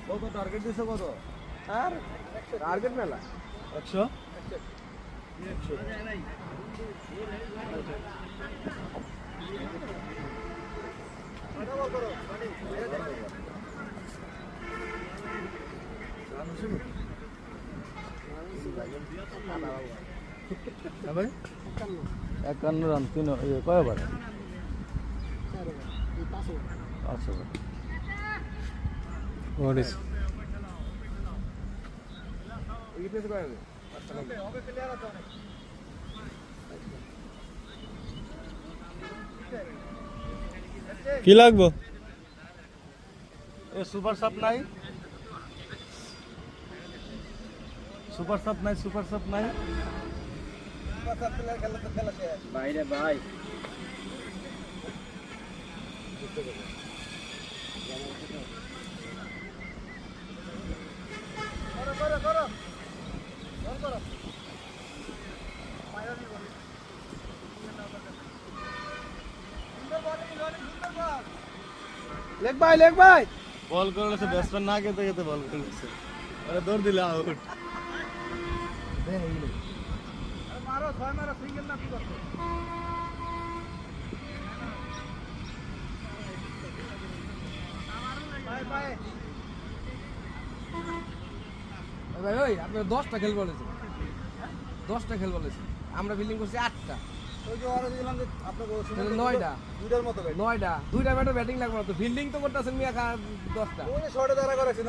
কত টার্গেট দিছো কত? আর টার্গেট মেলা 100 ভাই 51 রান 3 কয় ওভার? 5 ওভার। হোয়াট ইজ কি লাগবো? এ সুপার সাপ নাই? সুপার সাপ নাই? সুপার সাপ নাই? বাইরে ভাই লেগ ভাই বল করেছে ব্যাটসম্যান না খেতে খেতে বল করেছে, আরে দৌড় দিলে আউট। মারো 6 মারো সিঙ্গেল না কি করতে ভাই ওই আপনি 10টা খেল বলেছেন, 10টা খেল বলেছেন, আমরা ফিল্ডিং করছি 8টা। ওই যে ওরা দিলাম যে আপনাকে 9টা দুইটার মতো ভাই 9টা 2টা ব্যাটার ব্যাটিং লাগবে না তো, ফিল্ডিং তো করতেছেন মিয়া 10টা ওই যে শর্টে দাঁড়া করেছে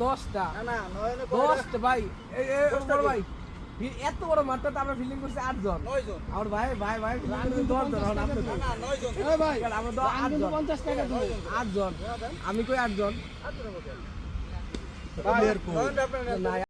10টা না না 9 নে 10টা ভাই বড় ভাই এত বড় মাঠটা তো আমরা ফিল্ডিং করছি 8 জন। 9 জন আর ভাই 10 জন এখন আপনি তো না 9 জন এই ভাই আমরা তো 8 জন 50 টাকা দিব 8 জন আমি কই 8 জন ভাই 9 জন আপনার না